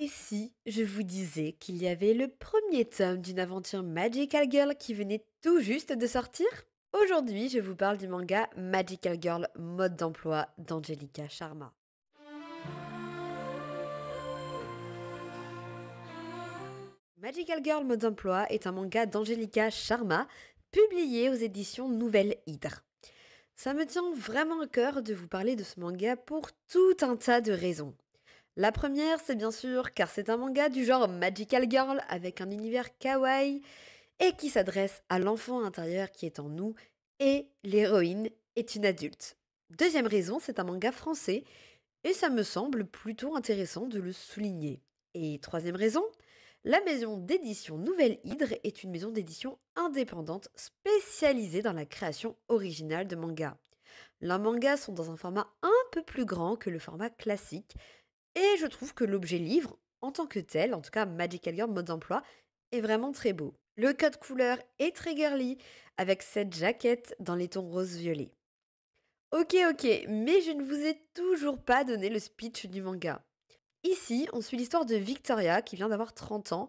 Et si je vous disais qu'il y avait le premier tome d'une aventure Magical Girl qui venait tout juste de sortir? Aujourd'hui, je vous parle du manga Magical Girl Mode d'emploi d'Angelica Sharma. Magical Girl Mode d'emploi est un manga d'Angelica Sharma publié aux éditions Nouvelle Hydre. Ça me tient vraiment à cœur de vous parler de ce manga pour tout un tas de raisons. La première, c'est bien sûr car c'est un manga du genre Magical Girl avec un univers kawaii et qui s'adresse à l'enfant intérieur qui est en nous et l'héroïne est une adulte. Deuxième raison, c'est un manga français et ça me semble plutôt intéressant de le souligner. Et troisième raison, la maison d'édition Nouvelle Hydre est une maison d'édition indépendante spécialisée dans la création originale de mangas. Leurs mangas sont dans un format un peu plus grand que le format classique et je trouve que l'objet livre, en tant que tel, en tout cas Magical Girl mode d'emploi, est vraiment très beau. Le code couleur est très girly, avec cette jaquette dans les tons rose-violet. Ok, mais je ne vous ai toujours pas donné le speech du manga. Ici, on suit l'histoire de Victoria qui vient d'avoir 30 ans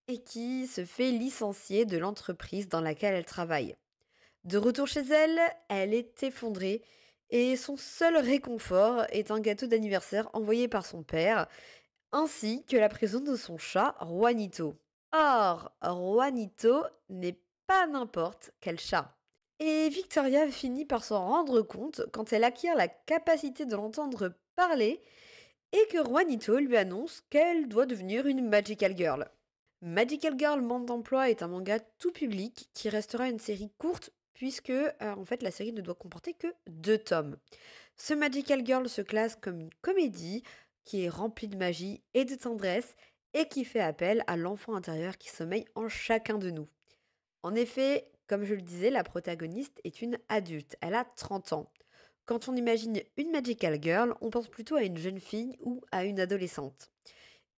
et qui se fait licencier de l'entreprise dans laquelle elle travaille. De retour chez elle, elle est effondrée et son seul réconfort est un gâteau d'anniversaire envoyé par son père ainsi que la présence de son chat Juanito. Or, Juanito n'est pas n'importe quel chat. Et Victoria finit par s'en rendre compte quand elle acquiert la capacité de l'entendre parler et que Juanito lui annonce qu'elle doit devenir une Magical Girl. Magical Girl Monde d'emploi est un manga tout public qui restera une série courte puisque en fait la série ne doit comporter que 2 tomes. Ce Magical Girl se classe comme une comédie qui est remplie de magie et de tendresse et qui fait appel à l'enfant intérieur qui sommeille en chacun de nous. En effet, comme je le disais, la protagoniste est une adulte, elle a 30 ans. Quand on imagine une Magical Girl, on pense plutôt à une jeune fille ou à une adolescente.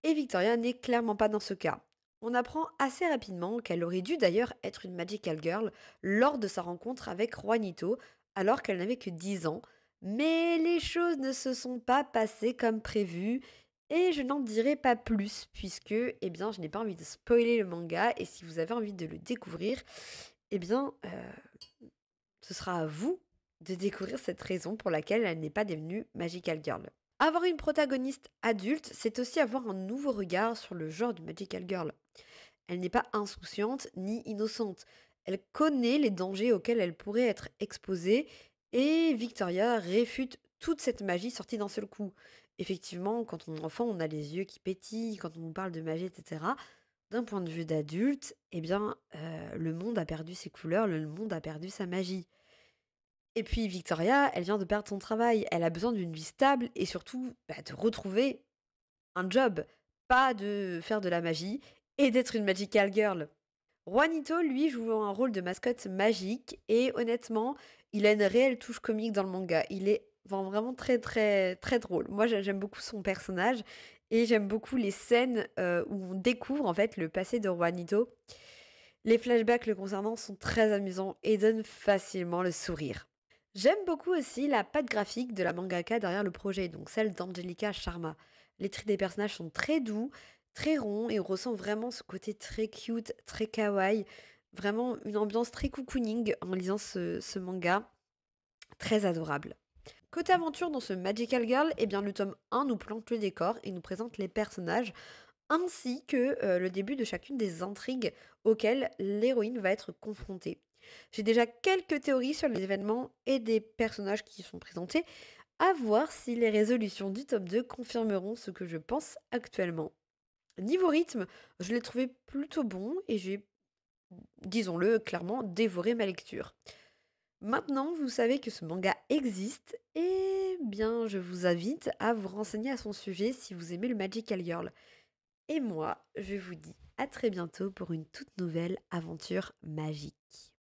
Et Victoria n'est clairement pas dans ce cas. On apprend assez rapidement qu'elle aurait dû d'ailleurs être une Magical Girl lors de sa rencontre avec Juanito, alors qu'elle n'avait que 10 ans. Mais les choses ne se sont pas passées comme prévu, et je n'en dirai pas plus, puisque je n'ai pas envie de spoiler le manga, et si vous avez envie de le découvrir, eh bien, ce sera à vous de découvrir cette raison pour laquelle elle n'est pas devenue Magical Girl. Avoir une protagoniste adulte, c'est aussi avoir un nouveau regard sur le genre de Magical Girl. Elle n'est pas insouciante ni innocente. Elle connaît les dangers auxquels elle pourrait être exposée et Victoria réfute toute cette magie sortie d'un seul coup. Effectivement, quand on est enfant, on a les yeux qui pétillent, quand on nous parle de magie, etc. D'un point de vue d'adulte, le monde a perdu ses couleurs, le monde a perdu sa magie. Et puis Victoria, elle vient de perdre son travail. Elle a besoin d'une vie stable et surtout de retrouver un job, pas de faire de la magie et d'être une magical girl. Juanito, lui, joue un rôle de mascotte magique et honnêtement, il a une réelle touche comique dans le manga. Il est vraiment très très très drôle. Moi, j'aime beaucoup son personnage et j'aime beaucoup les scènes où on découvre en fait le passé de Juanito. Les flashbacks le concernant sont très amusants et donnent facilement le sourire. J'aime beaucoup aussi la patte graphique de la mangaka derrière le projet, donc celle d'Angelica Sharma. Les traits des personnages sont très doux, très ronds et on ressent vraiment ce côté très cute, très kawaii. Vraiment une ambiance très cocooning en lisant ce manga. Très adorable. Côté aventure dans ce Magical Girl, le tome 1 nous plante le décor et nous présente les personnages ainsi que le début de chacune des intrigues auxquelles l'héroïne va être confrontée. J'ai déjà quelques théories sur les événements et des personnages qui y sont présentés, à voir si les résolutions du tome 2 confirmeront ce que je pense actuellement. Niveau rythme, je l'ai trouvé plutôt bon et j'ai, disons-le clairement, dévoré ma lecture. Maintenant, vous savez que ce manga existe, et bien je vous invite à vous renseigner à son sujet si vous aimez le Magical Girl. Et moi, je vous dis à très bientôt pour une toute nouvelle aventure magique.